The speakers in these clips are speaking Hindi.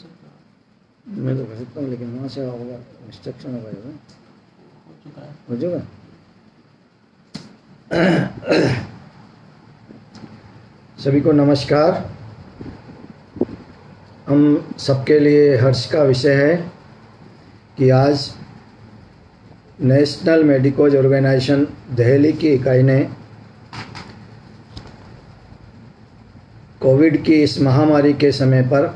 सकते हो? मैं तो कर सकता हूँ, लेकिन वहाँ से होगा इंस्ट्रक्शन होगा जो हो चुका है। हो जाएगा। सभी को नमस्कार। हम सबके लिए हर्ष का विषय है कि आज नेशनल मेडिकोज ऑर्गेनाइजेशन दिल्ली की इकाई ने कोविड की इस महामारी के समय पर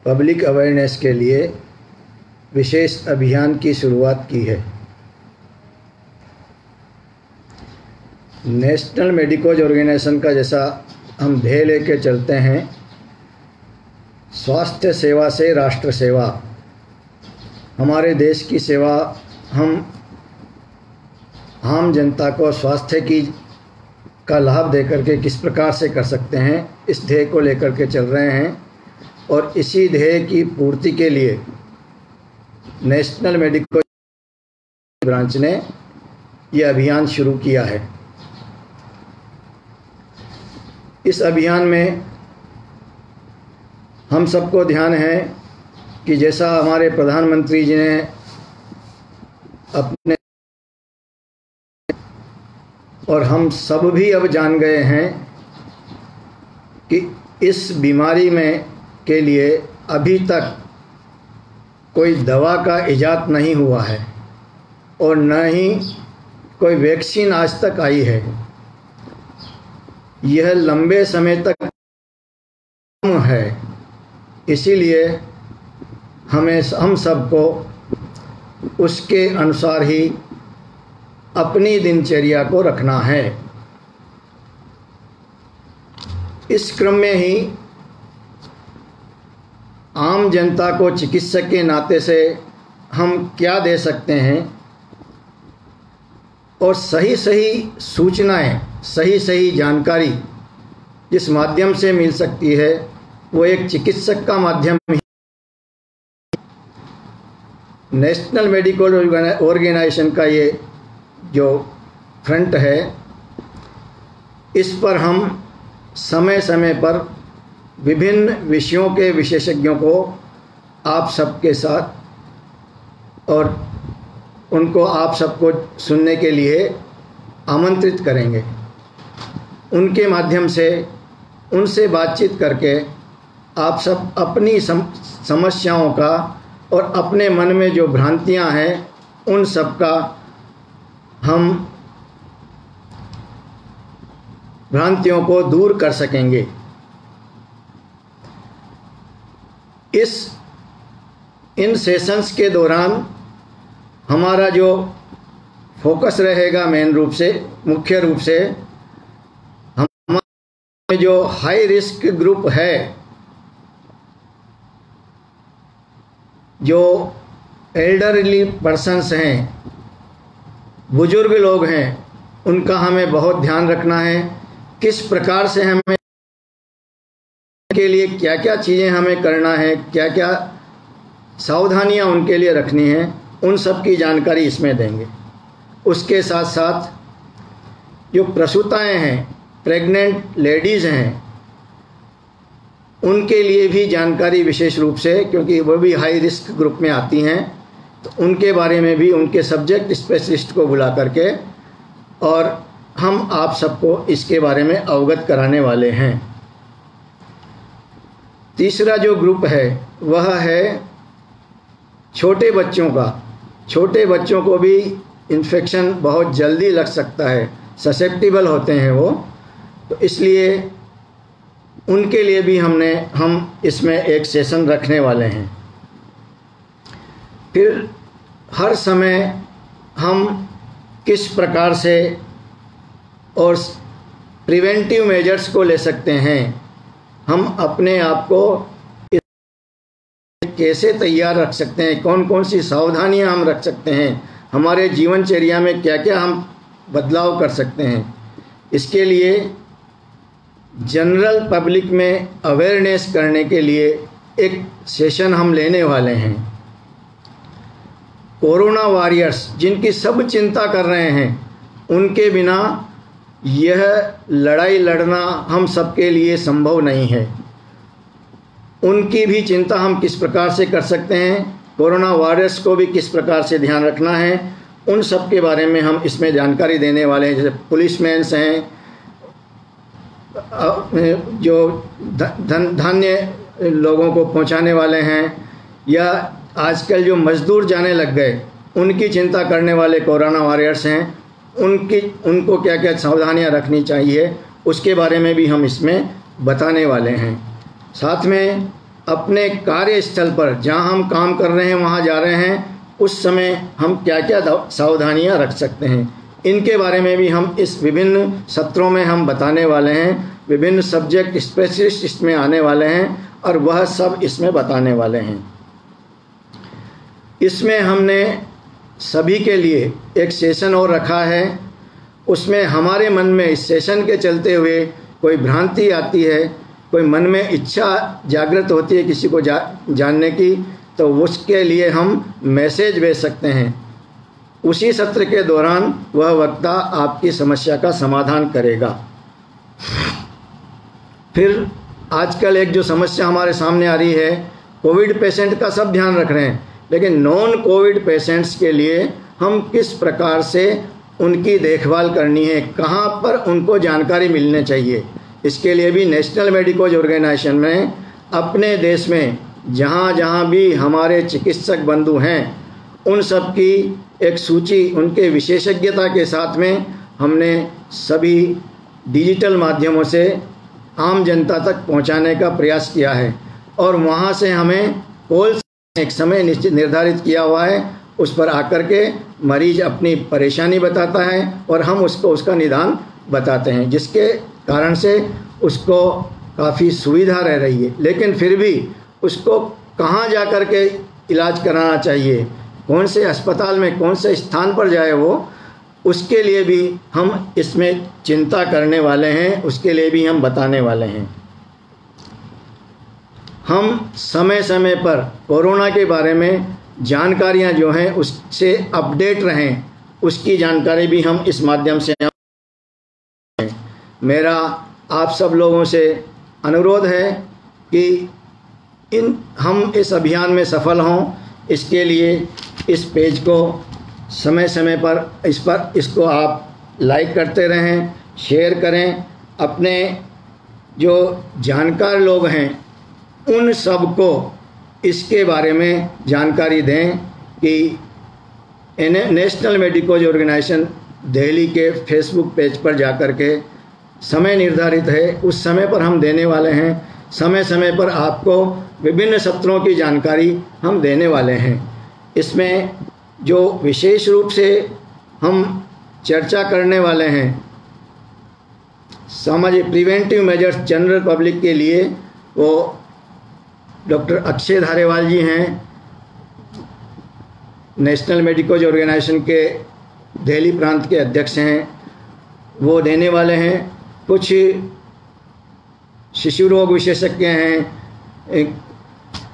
पब्लिक अवेयरनेस के लिए विशेष अभियान की शुरुआत की है। नेशनल मेडिकोज ऑर्गेनाइजेशन का जैसा हम ध्येय लेकर चलते हैं, स्वास्थ्य सेवा से राष्ट्र सेवा। हमारे देश की सेवा हम आम जनता को स्वास्थ्य का लाभ देकर के किस प्रकार से कर सकते हैं, इस ध्येय को लेकर के चल रहे हैं। और इसी ध्येय की पूर्ति के लिए नेशनल मेडिकोज ब्रांच ने यह अभियान शुरू किया है। इस अभियान में हम सबको ध्यान है कि जैसा हमारे प्रधानमंत्री जी ने अपने और हम सब भी अब जान गए हैं कि इस बीमारी में के लिए अभी तक कोई दवा का इजाद नहीं हुआ है और न ही कोई वैक्सीन आज तक आई है। यह लंबे समय तक है, इसीलिए हम सबको उसके अनुसार ही अपनी दिनचर्या को रखना है। इस क्रम में ही आम जनता को चिकित्सक के नाते से हम क्या दे सकते हैं और सही सूचनाएं, सही जानकारी जिस माध्यम से मिल सकती है वो एक चिकित्सक का माध्यम ही। नेशनल मेडिकल ऑर्गेनाइजेशन का ये जो फ्रंट है, इस पर हम समय समय पर विभिन्न विषयों के विशेषज्ञों को आप सबके साथ और उनको आप सबको सुनने के लिए आमंत्रित करेंगे। उनके माध्यम से उनसे बातचीत करके आप सब अपनी समस्याओं का और अपने मन में जो भ्रांतियां हैं उन सब का हम भ्रांतियों को दूर कर सकेंगे। इन सेशंस के दौरान हमारा जो फोकस रहेगा मुख्य रूप से हमारे जो हाई रिस्क ग्रुप है, जो एल्डरली पर्सन्स हैं, बुजुर्ग लोग हैं, उनका हमें बहुत ध्यान रखना है। किस प्रकार से हमें के लिए क्या क्या चीज़ें हमें करना है, क्या क्या सावधानियां उनके लिए रखनी है, उन सब की जानकारी इसमें देंगे। उसके साथ साथ जो प्रसूताएं हैं, प्रेग्नेंट लेडीज़ हैं, उनके लिए भी जानकारी विशेष रूप से, क्योंकि वो भी हाई रिस्क ग्रुप में आती हैं, तो उनके बारे में भी उनके सब्जेक्ट स्पेशलिस्ट को बुला करके और हम आप सबको इसके बारे में अवगत कराने वाले हैं। तीसरा जो ग्रुप है वह है छोटे बच्चों का। छोटे बच्चों को भी इन्फेक्शन बहुत जल्दी लग सकता है, ससेप्टिबल होते हैं वो, तो इसलिए उनके लिए भी हम इसमें एक सेशन रखने वाले हैं। फिर हर समय हम किस प्रकार से और प्रिवेंटिव मेजर्स को ले सकते हैं, हम अपने आप को कैसे तैयार रख सकते हैं, कौन कौन सी सावधानियां हम रख सकते हैं, हमारे जीवनचर्या में क्या क्या हम बदलाव कर सकते हैं, इसके लिए जनरल पब्लिक में अवेयरनेस करने के लिए एक सेशन हम लेने वाले हैं। कोरोना वॉरियर्स जिनकी सब चिंता कर रहे हैं, उनके बिना यह लड़ाई लड़ना हम सबके लिए संभव नहीं है। उनकी भी चिंता हम किस प्रकार से कर सकते हैं, कोरोना वायरस को भी किस प्रकार से ध्यान रखना है, उन सब के बारे में हम इसमें जानकारी देने वाले हैं। जैसे पुलिसमैन्स हैं, जो धान्य लोगों को पहुंचाने वाले हैं, या आजकल जो मजदूर जाने लग गए उनकी चिंता करने वाले कोरोना वॉरियर्स हैं, उनको क्या क्या सावधानियां रखनी चाहिए, उसके बारे में भी हम इसमें बताने वाले हैं। साथ में अपने कार्यस्थल पर जहां हम काम कर रहे हैं, वहां जा रहे हैं, उस समय हम क्या क्या सावधानियां रख सकते हैं, इनके बारे में भी हम इस विभिन्न सत्रों में हम बताने वाले हैं। विभिन्न सब्जेक्ट स्पेशलिस्ट इसमें आने वाले हैं और वह सब इसमें बताने वाले हैं। इसमें हमने सभी के लिए एक सेशन और रखा है। उसमें हमारे मन में इस सेशन के चलते हुए कोई भ्रांति आती है, कोई मन में इच्छा जागृत होती है किसी को जानने की, तो उसके लिए हम मैसेज भेज सकते हैं। उसी सत्र के दौरान वह वक्ता आपकी समस्या का समाधान करेगा। फिर आजकल एक जो समस्या हमारे सामने आ रही है, कोविड पेशेंट का सब ध्यान रख रहे हैं, लेकिन नॉन कोविड पेशेंट्स के लिए हम किस प्रकार से उनकी देखभाल करनी है, कहाँ पर उनको जानकारी मिलनी चाहिए, इसके लिए भी नेशनल मेडिकल ऑर्गेनाइजेशन में अपने देश में जहाँ जहाँ भी हमारे चिकित्सक बंधु हैं, उन सब की एक सूची उनके विशेषज्ञता के साथ में हमने सभी डिजिटल माध्यमों से आम जनता तक पहुंचाने का प्रयास किया है। और वहां से हमें कॉल एक समय निश्चित निर्धारित किया हुआ है, उस पर आकर के मरीज अपनी परेशानी बताता है और हम उसको उसका निदान बताते हैं, जिसके कारण से उसको काफ़ी सुविधा रह रही है। लेकिन फिर भी उसको कहाँ जा कर के इलाज कराना चाहिए, कौन से अस्पताल में, कौन से स्थान पर जाए वो, उसके लिए भी हम इसमें चिंता करने वाले हैं, उसके लिए भी हम बताने वाले हैं। हम समय समय पर कोरोना के बारे में जानकारियां जो हैं उससे अपडेट रहें, उसकी जानकारी भी हम इस माध्यम से मेरा आप सब लोगों से अनुरोध है कि हम इस अभियान में सफल हों। इसके लिए इस पेज को समय समय पर इसको आप लाइक करते रहें, शेयर करें, अपने जो जानकार लोग हैं उन सब को इसके बारे में जानकारी दें कि नेशनल मेडिकल ऑर्गेनाइजेशन दिल्ली के फेसबुक पेज पर जाकर के समय निर्धारित है, उस समय पर हम देने वाले हैं। समय समय पर आपको विभिन्न सत्रों की जानकारी हम देने वाले हैं। इसमें जो विशेष रूप से हम चर्चा करने वाले हैं सामाजिक प्रिवेंटिव मेजर्स जनरल पब्लिक के लिए, वो डॉक्टर अक्षय धारेवाल जी हैं, नेशनल मेडिकल ऑर्गेनाइजेशन के दिल्ली प्रांत के अध्यक्ष हैं, वो देने वाले हैं। कुछ शिशु रोग विशेषज्ञ हैं,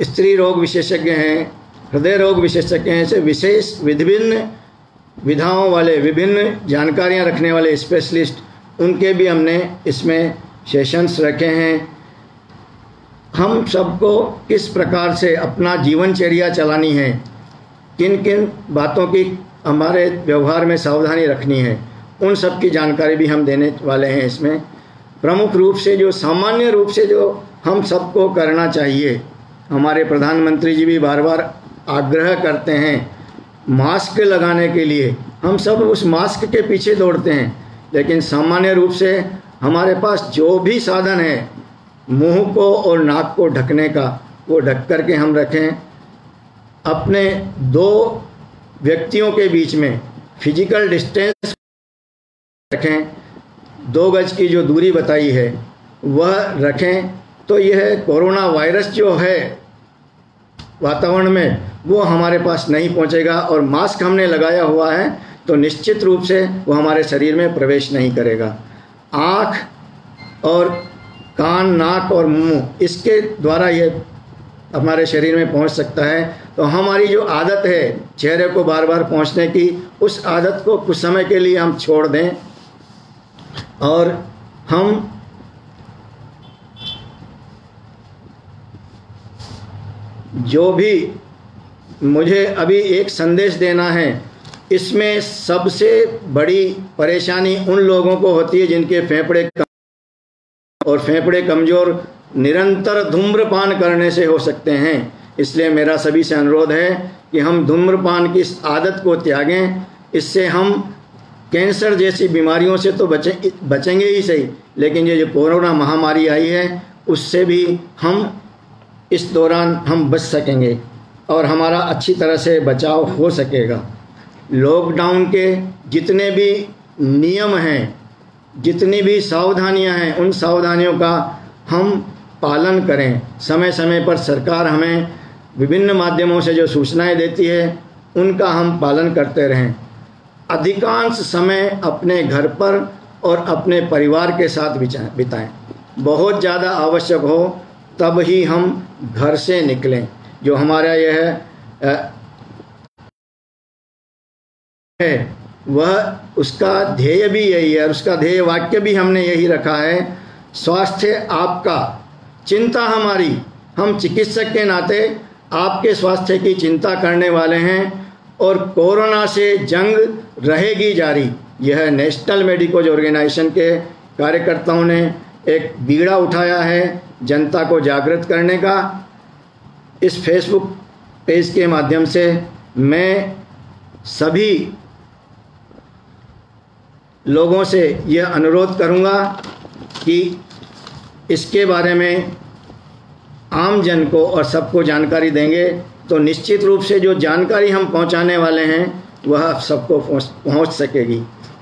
स्त्री रोग विशेषज्ञ हैं, हृदय रोग विशेषज्ञ हैं, ऐसे विशेष विभिन्न विधाओं वाले, विभिन्न जानकारियां रखने वाले स्पेशलिस्ट, उनके भी हमने इसमें सेशंस रखे हैं। हम सबको किस प्रकार से अपना जीवनचर्या चलानी है, किन किन बातों की हमारे व्यवहार में सावधानी रखनी है, उन सब की जानकारी भी हम देने वाले हैं। इसमें प्रमुख रूप से जो सामान्य रूप से जो हम सबको करना चाहिए, हमारे प्रधानमंत्री जी भी बार बार आग्रह करते हैं मास्क लगाने के लिए, हम सब उस मास्क के पीछे दौड़ते हैं, लेकिन सामान्य रूप से हमारे पास जो भी साधन है मुंह को और नाक को ढकने का, वो ढक कर के हम रखें। अपने दो व्यक्तियों के बीच में फिजिकल डिस्टेंस रखें, 2 गज की जो दूरी बताई है वह रखें, तो यह कोरोना वायरस जो है वातावरण में वो हमारे पास नहीं पहुंचेगा, और मास्क हमने लगाया हुआ है तो निश्चित रूप से वो हमारे शरीर में प्रवेश नहीं करेगा। आँख और कान, नाक और मुंह, इसके द्वारा ये हमारे शरीर में पहुंच सकता है। तो हमारी जो आदत है चेहरे को बार बार पहुंचने की, उस आदत को कुछ समय के लिए हम छोड़ दें और हम जो भी मुझे अभी एक संदेश देना है, इसमें सबसे बड़ी परेशानी उन लोगों को होती है जिनके फेफड़े कमज़ोर निरंतर धूम्रपान करने से हो सकते हैं। इसलिए मेरा सभी से अनुरोध है कि हम धूम्रपान की इस आदत को त्यागें। इससे हम कैंसर जैसी बीमारियों से तो बचेंगे ही सही, लेकिन ये जो कोरोना महामारी आई है उससे भी हम इस दौरान हम बच सकेंगे और हमारा अच्छी तरह से बचाव हो सकेगा। लॉकडाउन के जितने भी नियम हैं, जितनी भी सावधानियां हैं, उन सावधानियों का हम पालन करें। समय समय पर सरकार हमें विभिन्न माध्यमों से जो सूचनाएं देती है उनका हम पालन करते रहें। अधिकांश समय अपने घर पर और अपने परिवार के साथ बिताएं। बहुत ज़्यादा आवश्यक हो तब ही हम घर से निकलें। जो हमारा यह है वह उसका ध्येय भी यही है और उसका ध्येय वाक्य भी हमने यही रखा है, स्वास्थ्य आपका, चिंता हमारी। हम चिकित्सक के नाते आपके स्वास्थ्य की चिंता करने वाले हैं और कोरोना से जंग रहेगी जारी। यह नेशनल मेडिकोज ऑर्गेनाइजेशन के कार्यकर्ताओं ने एक बीड़ा उठाया है जनता को जागृत करने का। इस फेसबुक पेज के माध्यम से मैं सभी लोगों से यह अनुरोध करूंगा कि इसके बारे में आम जन को और सबको जानकारी देंगे तो निश्चित रूप से जो जानकारी हम पहुंचाने वाले हैं वह सबको पहुंच सकेगी।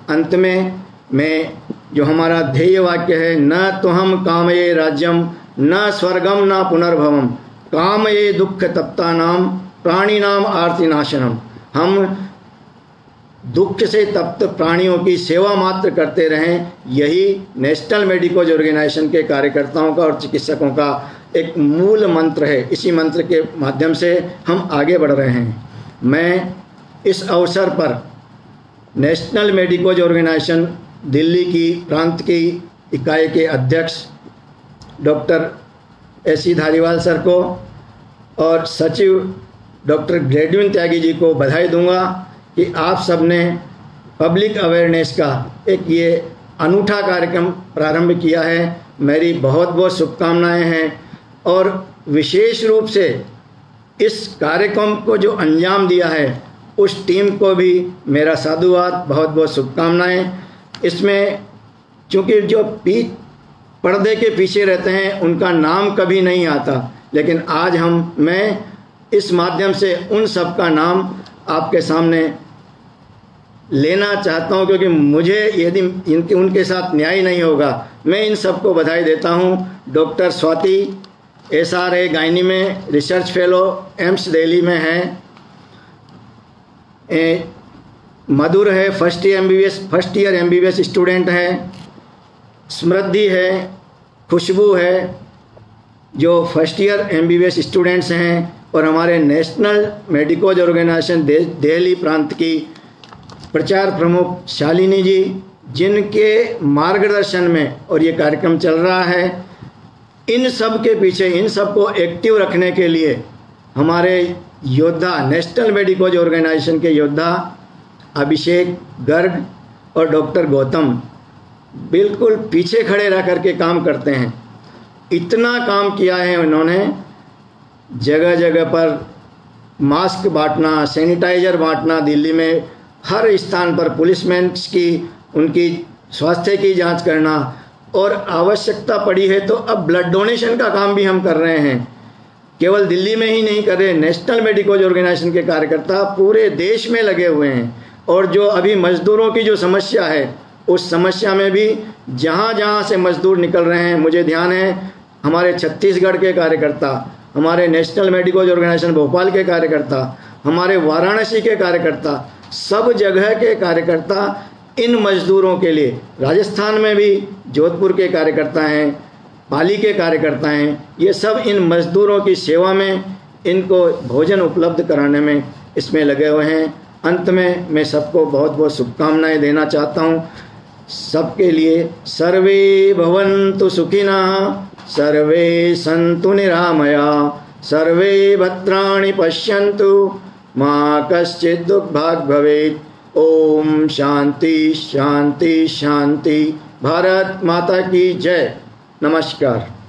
अंत में मैं जो हमारा ध्येय वाक्य है, न तो हम कामये राज्यम न स्वर्गम न पुनर्भवम कामये दुख तप्ता नाम प्राणी नाम आरती नाशनम। हम दुख से तप्त प्राणियों की सेवा मात्र करते रहें, यही नेशनल मेडिकोज ऑर्गेनाइजेशन के कार्यकर्ताओं का और चिकित्सकों का एक मूल मंत्र है। इसी मंत्र के माध्यम से हम आगे बढ़ रहे हैं। मैं इस अवसर पर नेशनल मेडिकोज ऑर्गेनाइजेशन दिल्ली की प्रांत की इकाई के अध्यक्ष डॉक्टर एसी धारीवाल सर को और सचिव डॉक्टर ग्रेडविन त्यागी जी को बधाई दूंगा कि आप सबने पब्लिक अवेयरनेस का एक ये अनूठा कार्यक्रम प्रारंभ किया है। मेरी बहुत बहुत शुभकामनाएं हैं और विशेष रूप से इस कार्यक्रम को जो अंजाम दिया है उस टीम को भी मेरा साधुवाद, बहुत बहुत शुभकामनाएं। इसमें चूँकि जो पर्दे के पीछे रहते हैं उनका नाम कभी नहीं आता, लेकिन आज मैं इस माध्यम से उन सब का नाम आपके सामने लेना चाहता हूं, क्योंकि मुझे यदि उनके साथ न्याय नहीं होगा। मैं इन सबको बधाई देता हूं। डॉक्टर स्वाति SRA गायनी में रिसर्च फेलो एम्स दिल्ली में है, मधुर है फर्स्ट ईयर MBBS स्टूडेंट है, समृद्धि है, खुशबू है जो फर्स्ट ईयर MBBS स्टूडेंट्स हैं, और हमारे नेशनल मेडिकोज ऑर्गेनाइजेशन दिल्ली प्रांत की प्रचार प्रमुख शालिनी जी, जिनके मार्गदर्शन में और ये कार्यक्रम चल रहा है। इन सब के पीछे, इन सब को एक्टिव रखने के लिए हमारे योद्धा, नेशनल मेडिकोज ऑर्गेनाइजेशन के योद्धा अभिषेक गर्ग और डॉक्टर गौतम बिल्कुल पीछे खड़े रह करके काम करते हैं। इतना काम किया है उन्होंने, जगह जगह पर मास्क बांटना, सैनिटाइजर बांटना, दिल्ली में हर स्थान पर पुलिसमैन की उनकी स्वास्थ्य की जांच करना, और आवश्यकता पड़ी है तो अब ब्लड डोनेशन का काम भी हम कर रहे हैं। केवल दिल्ली में ही नहीं कर रहे, नेशनल मेडिकोज ऑर्गेनाइजेशन के कार्यकर्ता पूरे देश में लगे हुए हैं। और जो अभी मजदूरों की जो समस्या है उस समस्या में भी जहाँ जहाँ से मजदूर निकल रहे हैं, मुझे ध्यान है हमारे छत्तीसगढ़ के कार्यकर्ता, हमारे नेशनल मेडिकोज ऑर्गेनाइजेशन भोपाल के कार्यकर्ता, हमारे वाराणसी के कार्यकर्ता, सब जगह के कार्यकर्ता इन मजदूरों के लिए, राजस्थान में भी जोधपुर के कार्यकर्ता हैं, पाली के कार्यकर्ता हैं, ये सब इन मजदूरों की सेवा में, इनको भोजन उपलब्ध कराने में इसमें लगे हुए हैं। अंत में मैं सबको बहुत बहुत शुभकामनाएं देना चाहता हूँ। सबके लिए सर्वे भवन्तु सुखिनः, सर्वे सन्तु निरामया, सर्वे भद्राणि पश्यन्तु मा कश्चित् दुःखभाग् भवेत्। ओम शांति शांति शांति। भारत माता की जय। नमस्कार।